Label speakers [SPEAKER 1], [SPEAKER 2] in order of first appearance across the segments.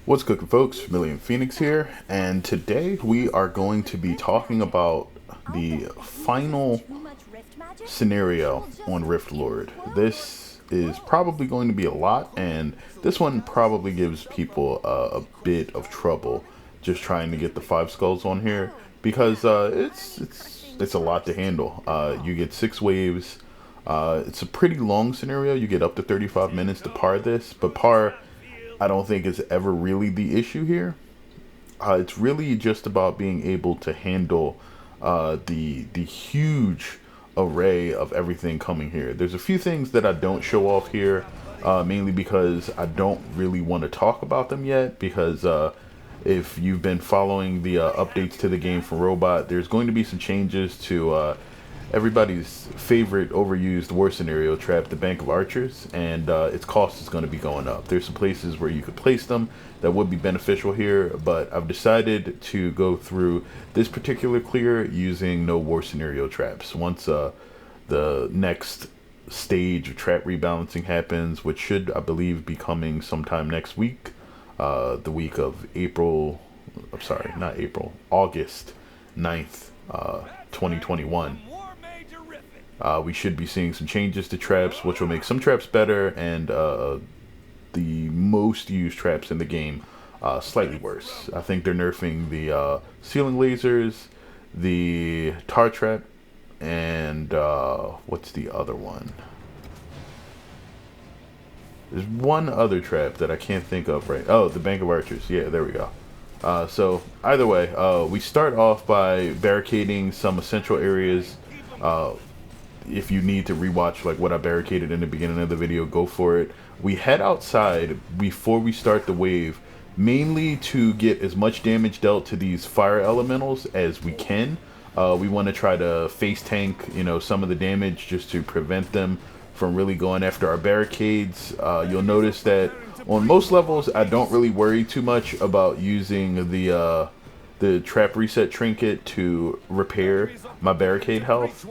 [SPEAKER 1] What's cooking, folks? Vermillion Phoenix here, and today we are going to be talking about the final scenario on Rift Lord. This is probably going to be a lot, and this one probably gives people a bit of trouble just trying to get the 5 skulls on here because it's a lot to handle. You get 6 waves. It's a pretty long scenario. You get up to 35 minutes to par this, but par I don't think is ever really the issue here. It's really just about being able to handle the huge array of everything coming here. There's a few things that I don't show off here, mainly because I don't really want to talk about them yet, because if you've been following the updates to the game for Robot, there's going to be some changes to everybody's favorite overused war scenario trap, the Bank of Archers, and its cost is going to be going up. There's some places where you could place them that would be beneficial here, but I've decided to go through this particular clear using no war scenario traps. Once the next stage of trap rebalancing happens, which should, I believe, be coming sometime next week, the week of August 9th, 2021. We should be seeing some changes to traps, which will make some traps better and the most used traps in the game slightly worse. I think they're nerfing the ceiling lasers, the tar trap, and what's the other one? There's one other trap that I can't think of right. Oh, the Bank of Archers. Yeah, there we go. So either way, we start off by barricading some essential areas. If you need to rewatch like what I barricaded in the beginning of the video, go for it. We head outside before we start the wave, mainly to get as much damage dealt to these fire elementals as we can. We want to try to face tank, some of the damage just to prevent them from really going after our barricades. You'll notice that on most levels, I don't really worry too much about using the trap reset trinket to repair my barricade health,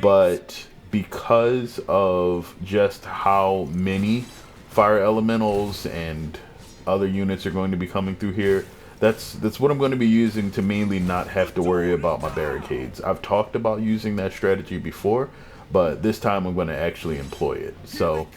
[SPEAKER 1] but because of just how many fire elementals and other units are going to be coming through here, that's what I'm going to be using to mainly not have to worry about my barricades. I've talked about using that strategy before, but this time I'm going to actually employ it. So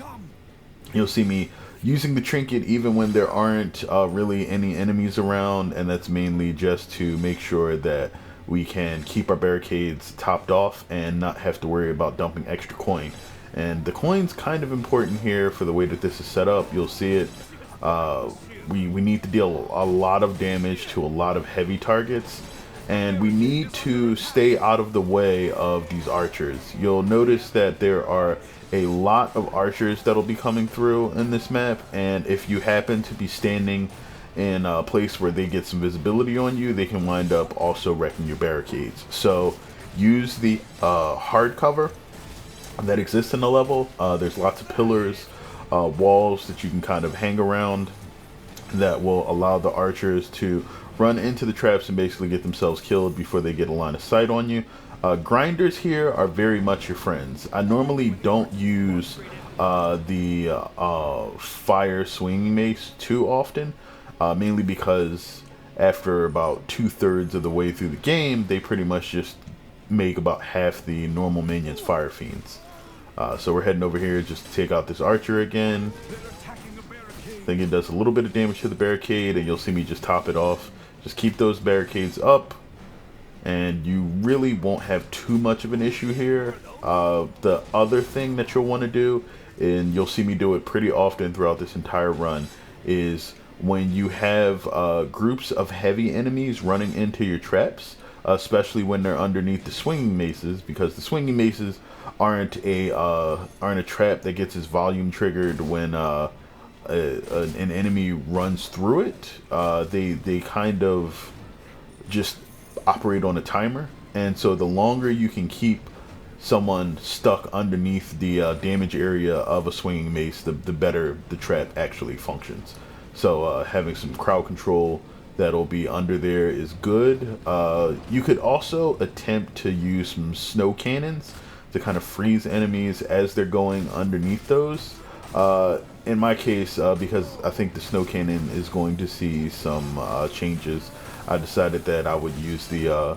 [SPEAKER 1] you'll see me using the trinket even when there aren't really any enemies around, and that's mainly just to make sure that we can keep our barricades topped off and not have to worry about dumping extra coin. And the coin's kind of important here for the way that this is set up. You'll see it. We need to deal a lot of damage to a lot of heavy targets, and we need to stay out of the way of these archers. You'll notice that there are a lot of archers that'll be coming through in this map, and if you happen to be standing in a place where they get some visibility on you, they can wind up also wrecking your barricades. So use the hard cover that exists in the level. There's lots of pillars, walls that you can kind of hang around that will allow the archers to run into the traps and basically get themselves killed before they get a line of sight on you. Grinders here are very much your friends. I normally don't use the fire swinging mace too often, mainly because after about 2/3 of the way through the game, they pretty much just make about half the normal minions fire fiends. So we're heading over here just to take out this archer again. I think it does a little bit of damage to the barricade, and you'll see me just top it off. Just keep those barricades up, and you really won't have too much of an issue here. The other thing that you'll want to do, and you'll see me do it pretty often throughout this entire run, is when you have groups of heavy enemies running into your traps, especially when they're underneath the swinging maces, because the swinging maces aren't a trap that gets its volume triggered when an enemy runs through it. They kind of just operate on a timer, and so the longer you can keep someone stuck underneath the damage area of a swinging mace, the better the trap actually functions. So having some crowd control that'll be under there is good. You could also attempt to use some snow cannons to kind of freeze enemies as they're going underneath those. in my case, because I think the snow cannon is going to see some changes, I decided that I would use the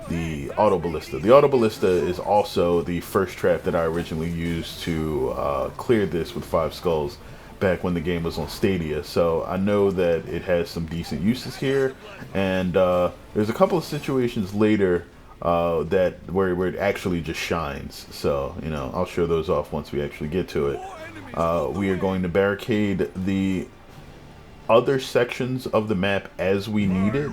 [SPEAKER 1] Autoballista. The Autoballista is also the first trap that I originally used to clear this with 5 skulls back when the game was on Stadia. So I know that it has some decent uses here, and there's a couple of situations later that where it actually just shines. So, you know, I'll show those off once we actually get to it. We are going to barricade the other sections of the map as we need it.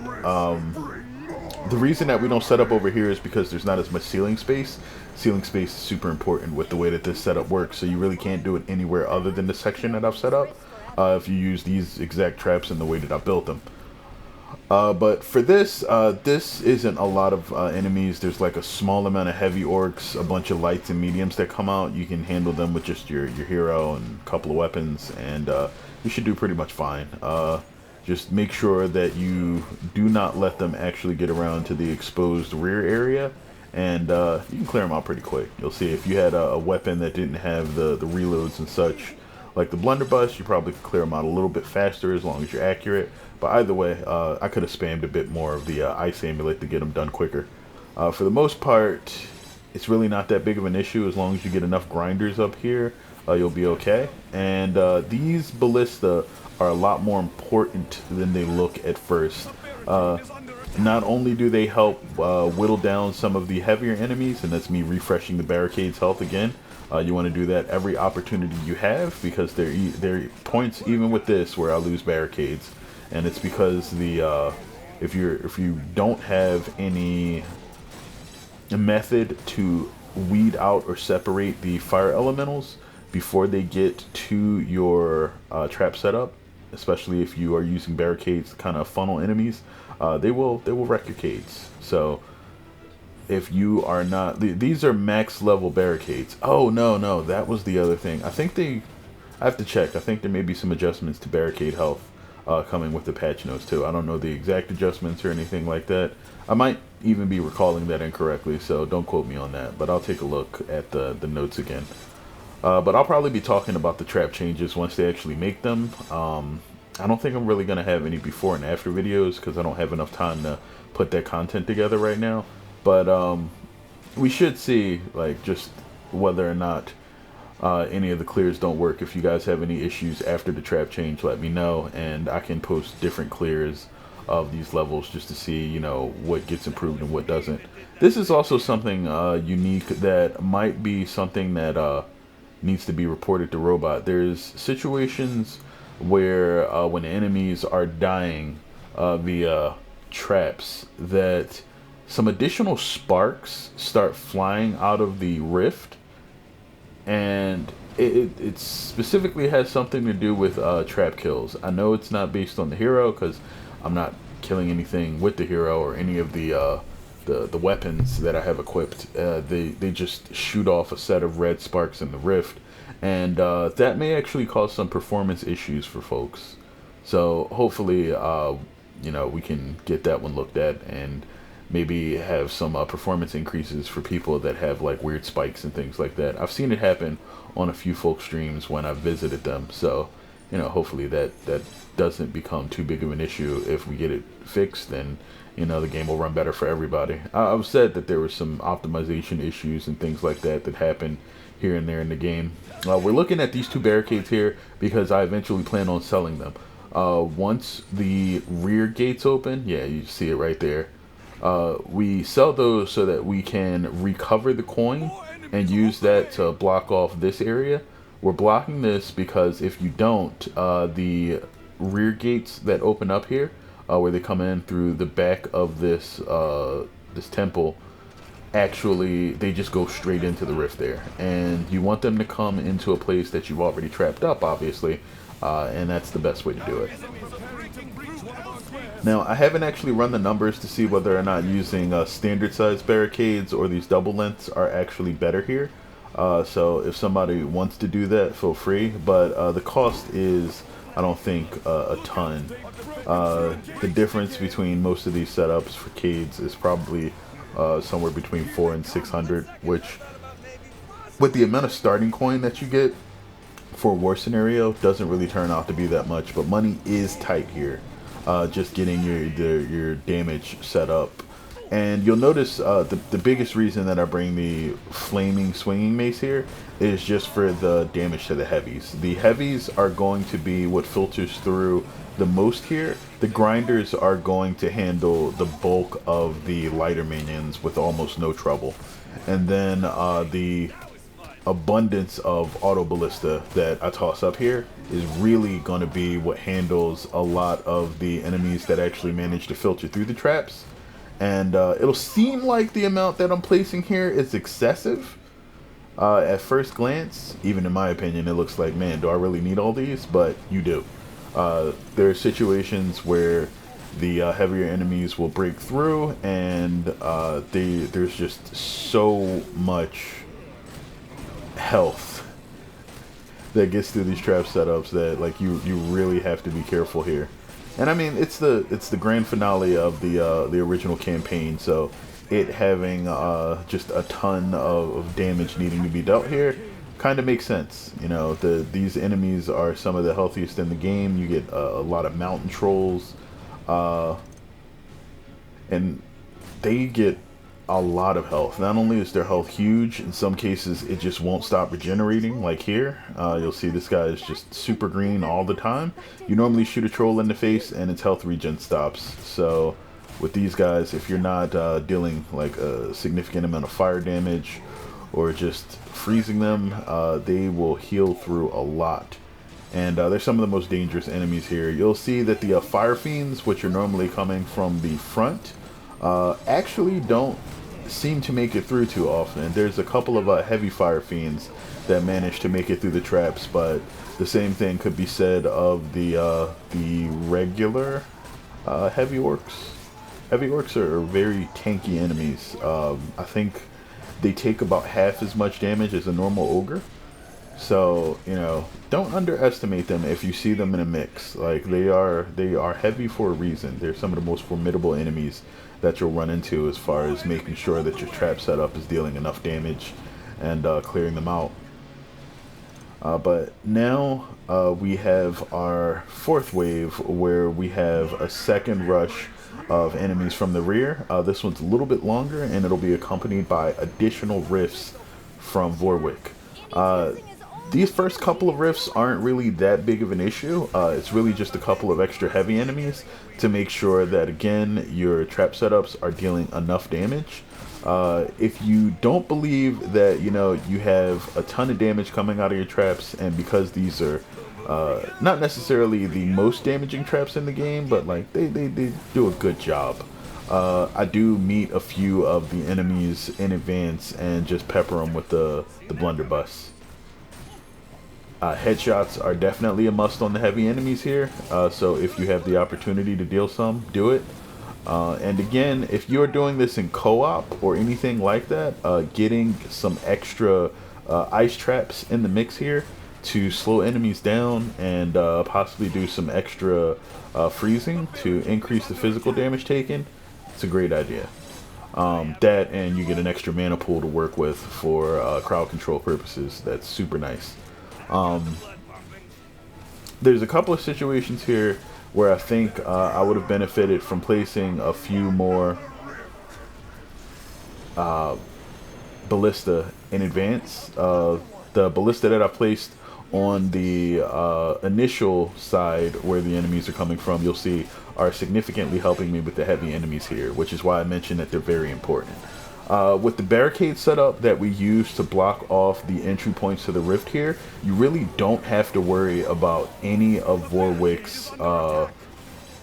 [SPEAKER 1] The reason that we don't set up over here is because there's not as much ceiling space. Ceiling space is super important with the way that this setup works, so you really can't do it anywhere other than the section that I've set up if you use these exact traps in the way that I built them. But for this, this isn't a lot of enemies. There's like a small amount of heavy orcs, a bunch of lights and mediums that come out. You can handle them with just your hero and a couple of weapons, and you should do pretty much fine. Just make sure that you do not let them actually get around to the exposed rear area, and you can clear them out pretty quick. You'll see if you had a weapon that didn't have the reloads and such, like the Blunderbuss, you probably could clear them out a little bit faster as long as you're accurate. But either way, I could have spammed a bit more of the Ice Amulet to get them done quicker. For the most part, it's really not that big of an issue. As long as you get enough grinders up here, you'll be okay. And these ballista are a lot more important than they look at first. Not only do they help whittle down some of the heavier enemies, and that's me refreshing the Barricade's health again. You want to do that every opportunity you have, because there are points even with this where I lose Barricades, and it's because the if you don't have any method to weed out or separate the fire elementals before they get to your trap setup, especially if you are using Barricades to kind of funnel enemies, they will wreck your cades. So if you are not, these are max level Barricades. Oh no, that was the other thing. I have to check. I think there may be some adjustments to Barricade health coming with the patch notes too. I don't know the exact adjustments or anything like that. I might even be recalling that incorrectly, so don't quote me on that, but I'll take a look at the notes again. But I'll probably be talking about the trap changes once they actually make them. I don't think I'm really going to have any before and after videos, because I don't have enough time to put that content together right now. But we should see, like, just whether or not any of the clears don't work. If you guys have any issues after the trap change, let me know, and I can post different clears of these levels just to see, you know, what gets improved and what doesn't. This is also something unique that might be something that needs to be reported to Robot. There's situations where when enemies are dying via traps, that some additional sparks start flying out of the rift, and it specifically has something to do with trap kills. I know it's not based on the hero, because I'm not killing anything with the hero or any of the weapons that I have equipped. They just shoot off a set of red sparks in the rift, and that may actually cause some performance issues for folks. So hopefully, you know, we can get that one looked at and maybe have some performance increases for people that have like weird spikes and things like that. I've seen it happen on a few folk streams when I've visited them, so you know, hopefully that doesn't become too big of an issue. If we get it fixed, then you know, the game will run better for everybody. I've said that there were some optimization issues and things like that that happen here and there in the game. We're looking at these 2 Barricades here because I eventually plan on selling them. Once the rear gates open, yeah, you see it right there. We sell those so that we can recover the coin and use that to block off this area. We're blocking this because if you don't, the rear gates that open up here, where they come in through the back of this this temple, actually they just go straight into the rift there, and you want them to come into a place that you've already trapped up, obviously, and that's the best way to do it. Now, I haven't actually run the numbers to see whether or not using standard size Barricades or these double lengths are actually better here. So if somebody wants to do that, feel free, but the cost is, I don't think, a ton. The difference between most of these setups for Cades is probably somewhere between 400 and 600, which with the amount of starting coin that you get, for a war scenario doesn't really turn out to be that much, but money is tight here. Just getting your damage set up. And you'll notice the biggest reason that I bring the flaming swinging mace here is just for the damage to the heavies. The heavies are going to be what filters through the most here. The grinders are going to handle the bulk of the lighter minions with almost no trouble. And then the abundance of Autoballista that I toss up here is really going to be what handles a lot of the enemies that actually manage to filter through the traps. And it'll seem like the amount that I'm placing here is excessive at first glance. Even in my opinion, it looks like, man, do I really need all these? But you do. There are situations where the heavier enemies will break through, and there's just so much health that gets through these trap setups that like you really have to be careful here. And I mean, it's the grand finale of the original campaign, so it having just a ton of damage needing to be dealt here kind of makes sense. You know, these enemies are some of the healthiest in the game. You get a lot of mountain trolls, and they get a lot of health. Not only is their health huge, in some cases it just won't stop regenerating. Like here, you'll see this guy is just super green all the time. You normally shoot a troll in the face and its health regen stops. So with these guys, if you're not dealing like a significant amount of fire damage or just freezing them, they will heal through a lot. And they're some of the most dangerous enemies here. You'll see that the fire fiends, which are normally coming from the front, actually don't seem to make it through too often. There's a couple of heavy fire fiends that manage to make it through the traps, but the same thing could be said of the regular heavy orcs. Heavy orcs are very tanky enemies. I think they take about half as much damage as a normal ogre. So, you know, don't underestimate them if you see them in a mix. Like, they are heavy for a reason. They're some of the most formidable enemies that you'll run into as far as making sure that your trap setup is dealing enough damage and clearing them out. But now we have our fourth wave, where we have a second rush of enemies from the rear. This one's a little bit longer, and it'll be accompanied by additional rifts from Vorwick. These first couple of rifts aren't really that big of an issue. It's really just a couple of extra heavy enemies to make sure that, again, your trap setups are dealing enough damage. If you don't believe that, you know, you have a ton of damage coming out of your traps, and because these are not necessarily the most damaging traps in the game, but like they do a good job. I do meet a few of the enemies in advance and just pepper them with the Blunderbuss. Headshots are definitely a must on the heavy enemies here, so if you have the opportunity to deal some, do it. And again, if you're doing this in co-op or anything like that, getting some extra ice traps in the mix here to slow enemies down and possibly do some extra freezing to increase the physical damage taken, it's a great idea. That, and you get an extra mana pool to work with for crowd control purposes. That's super nice. There's a couple of situations here where I think I would have benefited from placing a few more ballista in advance. The ballista that I placed on the initial side where the enemies are coming from, you'll see, are significantly helping me with the heavy enemies here, which is why I mentioned that they're very important. With the barricade setup that we use to block off the entry points to the rift here, you really don't have to worry about any of Vorwick's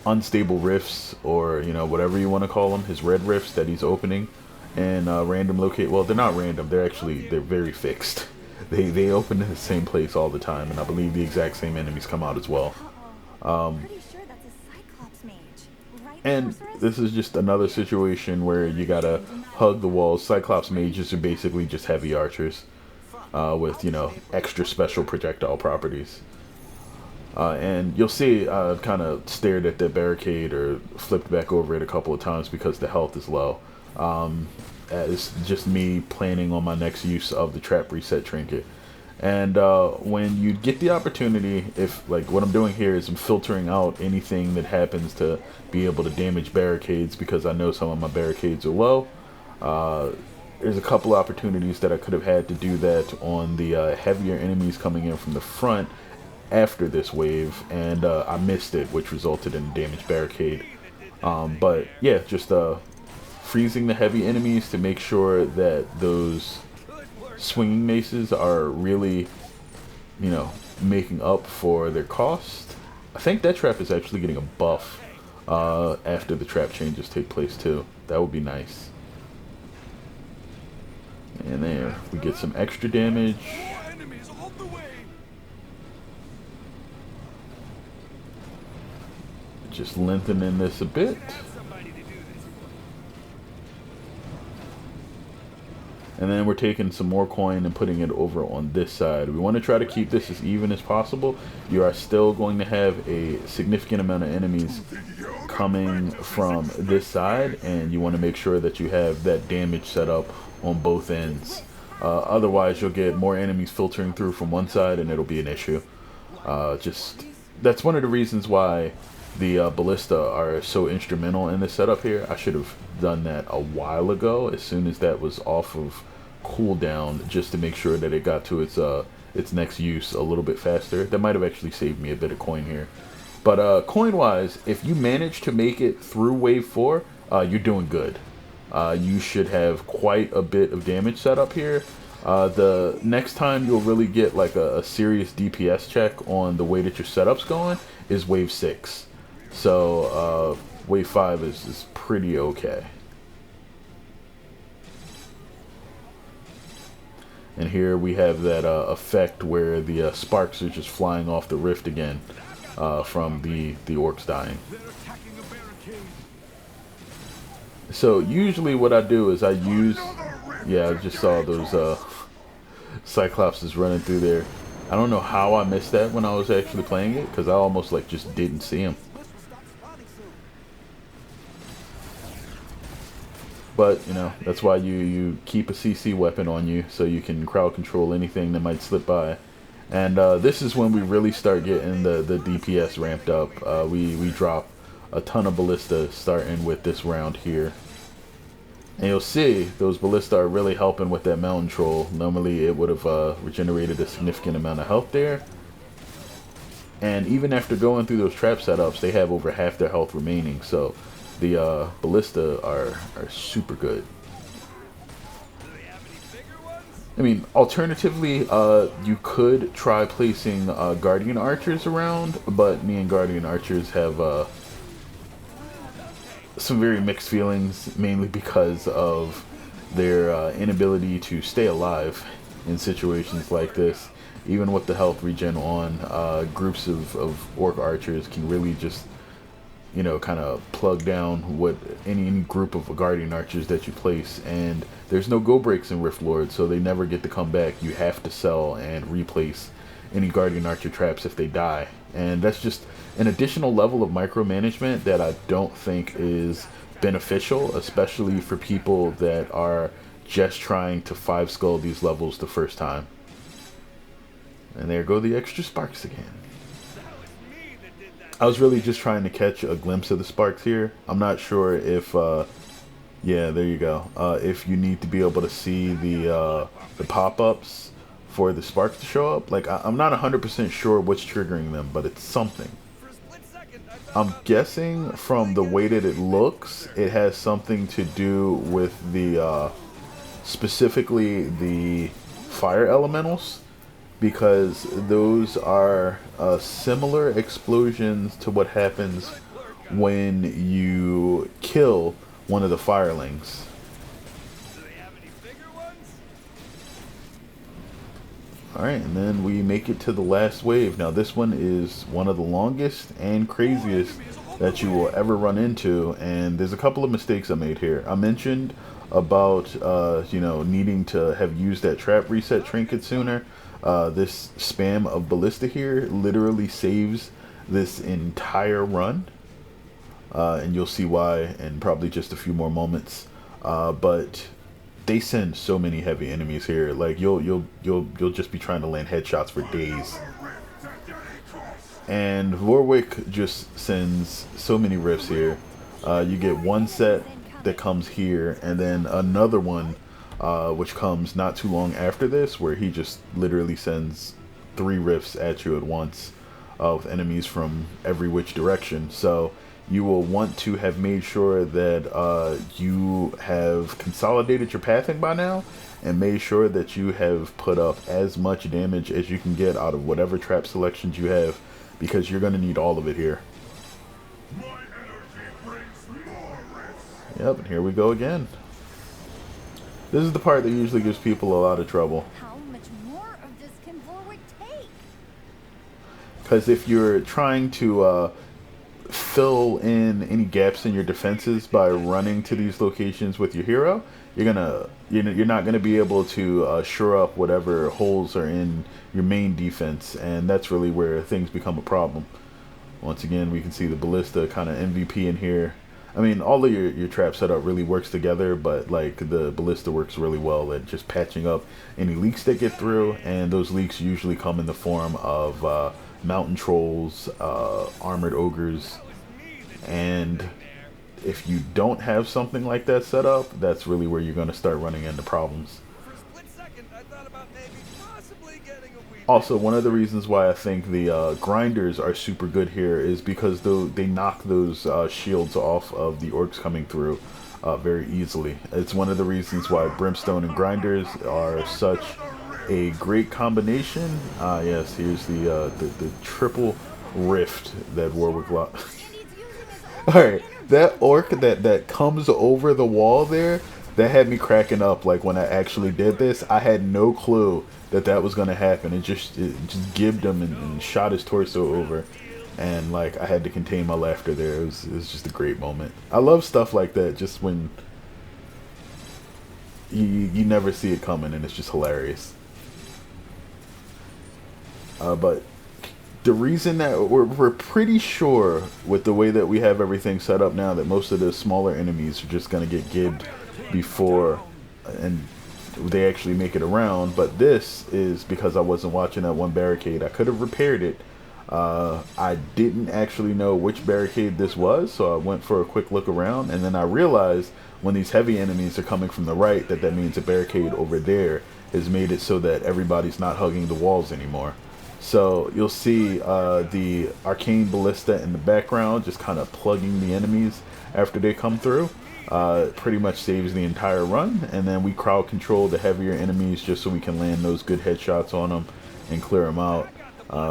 [SPEAKER 1] unstable rifts, or, you know, whatever you want to call them, his red rifts that he's opening and random locate. Well, they're not random, they're very fixed. They open in the same place all the time, and I believe the exact same enemies come out as well. And this is just another situation where you gotta hug the walls. Cyclops mages are basically just heavy archers with, you know, extra special projectile properties. And you'll see I kind of stared at the barricade or flipped back over it a couple of times because the health is low. It's just me planning on my next use of the trap reset trinket. And when you get the opportunity, if like what I'm doing here is I'm filtering out anything that happens to be able to damage barricades, because I know some of my barricades are low. There's a couple opportunities that I could have had to do that on the heavier enemies coming in from the front after this wave, and I missed it, which resulted in a damaged barricade. But yeah, just freezing the heavy enemies to make sure that those swinging maces are really, you know, making up for their cost. I think that trap is actually getting a buff after the trap changes take place too. That would be nice. And there, we get some extra damage. Just lengthening this a bit. And then we're taking some more coin and putting it over on this side. We want to try to keep this as even as possible. You are still going to have a significant amount of enemies coming from this side, and you want to make sure that you have that damage set up on both ends. Otherwise, you'll get more enemies filtering through from one side, and it'll be an issue. That's one of the reasons why the ballista are so instrumental in this setup here. I should have done that a while ago, as soon as that was off of cooldown, just to make sure that it got to its next use a little bit faster. That might have actually saved me a bit of coin here. But coin wise, if you manage to make it through wave 4, you're doing good. You should have quite a bit of damage set up here. The next time you'll really get like a serious DPS check on the way that your setup's going is wave 6. So wave 5 is pretty okay. And here we have that effect where the sparks are just flying off the rift again from the orcs dying. So usually what I do is I just saw those Cyclopses running through there. I don't know how I missed that when I was actually playing it, because I almost like just didn't see him. But, you know, that's why you keep a CC weapon on you, so you can crowd control anything that might slip by. And this is when we really start getting the DPS ramped up. We drop a ton of ballista starting with this round here. And you'll see those ballista are really helping with that mountain troll. Normally it would have regenerated a significant amount of health there. And even after going through those trap setups, they have over half their health remaining. So the ballista are super good. I mean, alternatively, you could try placing Guardian Archers around, but me and Guardian Archers have some very mixed feelings, mainly because of their inability to stay alive in situations like this. Even with the health regen on, groups of Orc Archers can really just, you know, kind of plug down what any group of Guardian Archers that you place, and there's no go breaks in Rift Lord, so they never get to come back. You have to sell and replace any Guardian Archer traps if they die, and that's just an additional level of micromanagement that I don't think is beneficial, especially for people that are just trying to 5-skull these levels the first time. And there go the extra sparks again. I was really just trying to catch a glimpse of the sparks here. I'm not sure if, yeah, there you go. If you need to be able to see the pop-ups for the sparks to show up. Like, I'm not 100% sure what's triggering them, but it's something. I'm guessing from the way that it looks, it has something to do with the, specifically the fire elementals, because those are similar explosions to what happens when you kill one of the firelings. Alright, and then we make it to the last wave. Now this one is one of the longest and craziest that you will ever run into, and there's a couple of mistakes I made here. I mentioned about you know, needing to have used that trap reset trinket sooner. This spam of ballista here literally saves this entire run, and you'll see why in probably just a few more moments. But they send so many heavy enemies here. Like you'll just be trying to land headshots for days. And Warwick just sends so many rifts here. You get one set that comes here, and then another one which comes not too long after this, where he just literally sends 3 rifts at you at once with enemies from every which direction. So you will want to have made sure that you have consolidated your pathing by now, and made sure that you have put up as much damage as you can get out of whatever trap selections you have, because you're going to need all of it here. Yep, and here we go again. This is the part that usually gives people a lot of trouble.
[SPEAKER 2] How much more of this can Warwick take?
[SPEAKER 1] Because if you're trying to fill in any gaps in your defenses by running to these locations with your hero, you're not gonna be able to shore up whatever holes are in your main defense, and that's really where things become a problem. Once again, we can see the Ballista kind of MVP in here. I mean, all of your trap setup really works together, but like the Ballista works really well at just patching up any leaks that get through, and those leaks usually come in the form of mountain trolls, armored ogres, and if you don't have something like that set up, that's really where you're going to start running into problems. Also, one of the reasons why I think the grinders are super good here is because they knock those shields off of the orcs coming through very easily. It's one of the reasons why Brimstone and grinders are such a great combination. Yes, here's the triple rift that Warwick locked. Alright, that orc that comes over the wall there, that had me cracking up. Like when I actually did this, I had no clue that was going to happen. It just gibbed him and shot his torso over, and like I had to contain my laughter there. It was just a great moment. I love stuff like that, just when you never see it coming, and it's just hilarious. But the reason that we're pretty sure with the way that we have everything set up now that most of the smaller enemies are just going to get gibbed before and they actually make it around, but this is because I wasn't watching that one barricade. I could have repaired it. I didn't actually know which barricade this was, so I went for a quick look around, and then I realized when these heavy enemies are coming from the right, that means a barricade over there has made it so that everybody's not hugging the walls anymore. So you'll see the Arcane Ballista in the background just kind of plugging the enemies after they come through. Pretty much saves the entire run, and then we crowd control the heavier enemies just so we can land those good headshots on them and clear them out.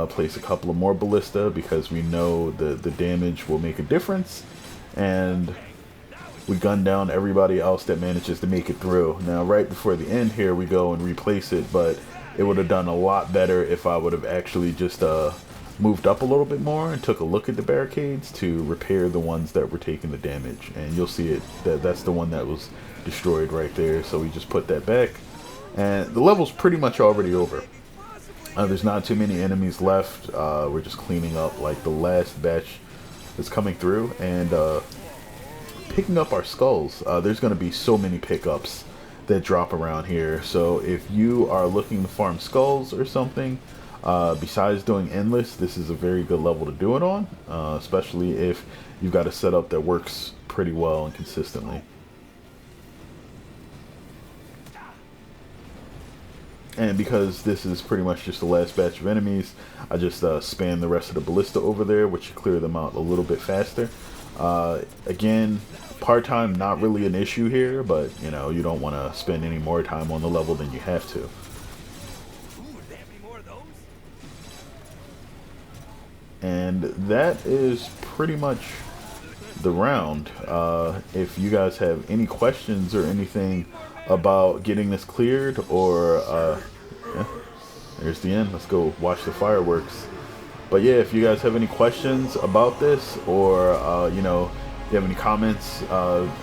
[SPEAKER 1] Place a couple of more Ballista because we know the damage will make a difference, and we gun down everybody else that manages to make it through. Now right before the end here we go and replace it, but it would have done a lot better if I would have actually just moved up a little bit more and took a look at the barricades to repair the ones that were taking the damage. And you'll see it, that's the one that was destroyed right there. So we just put that back, and the level's pretty much already over. There's not too many enemies left. We're just cleaning up like the last batch that's coming through and picking up our skulls. There's going to be so many pickups that drop around here, so if you are looking to farm skulls or something, besides doing endless, this is a very good level to do it on, especially if you've got a setup that works pretty well and consistently. And because this is pretty much just the last batch of enemies, I just spam the rest of the Ballista over there, which should clear them out a little bit faster. Again, part-time not really an issue here, but you know, you don't want to spend any more time on the level than you have to. And that is pretty much the round. If you guys have any questions or anything about getting this cleared, or yeah, there's the end. Let's go watch the fireworks. But yeah, if you guys have any questions about this, or you know, you have any comments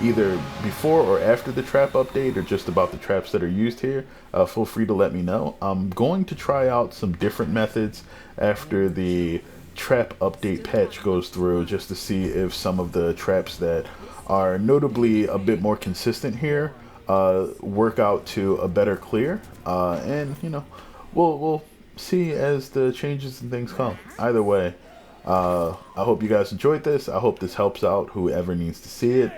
[SPEAKER 1] either before or after the trap update, or just about the traps that are used here, feel free to let me know. I'm going to try out some different methods after the trap update patch goes through, just to see if some of the traps that are notably a bit more consistent here work out to a better clear, and you know, we'll see as the changes and things come. Either way, I hope you guys enjoyed this. I hope this helps out whoever needs to see it,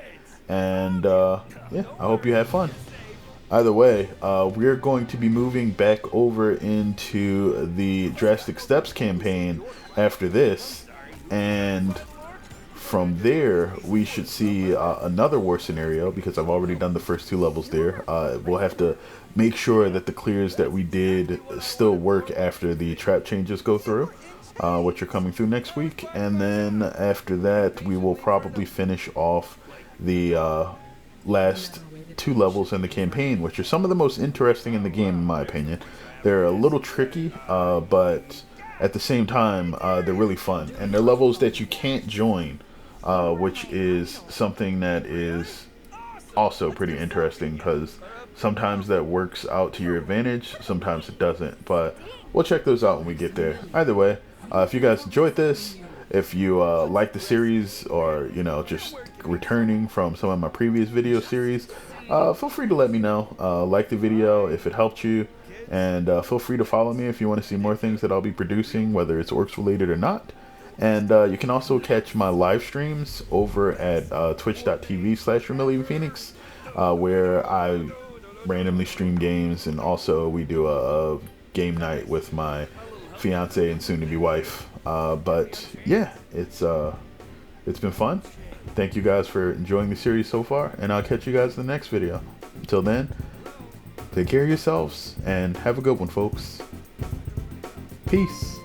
[SPEAKER 1] and yeah, I hope you had fun. Either way, we're going to be moving back over into the Drastic Steps campaign after this, and from there we should see another war scenario, because I've already done the first 2 levels there. We'll have to make sure that the clears that we did still work after the trap changes go through, which are coming through next week, and then after that we will probably finish off the last 2 levels in the campaign, which are some of the most interesting in the game in my opinion. They're a little tricky, but at the same time they're really fun, and they're levels that you can't join, which is something that is also pretty interesting, because sometimes that works out to your advantage, sometimes it doesn't, but we'll check those out when we get there. Either way, if you guys enjoyed this, if you like the series, or you know, just returning from some of my previous video series, feel free to let me know. Like the video if it helped you, and feel free to follow me if you want to see more things that I'll be producing, whether it's orcs related or not. And you can also catch my live streams over at twitch.tv/VermillionPhoenix, where I randomly stream games, and also we do a game night with my fiance and soon-to-be wife. But yeah, it's been fun. Thank you guys for enjoying the series so far, and I'll catch you guys in the next video. Until then, take care of yourselves and have a good one, folks. Peace.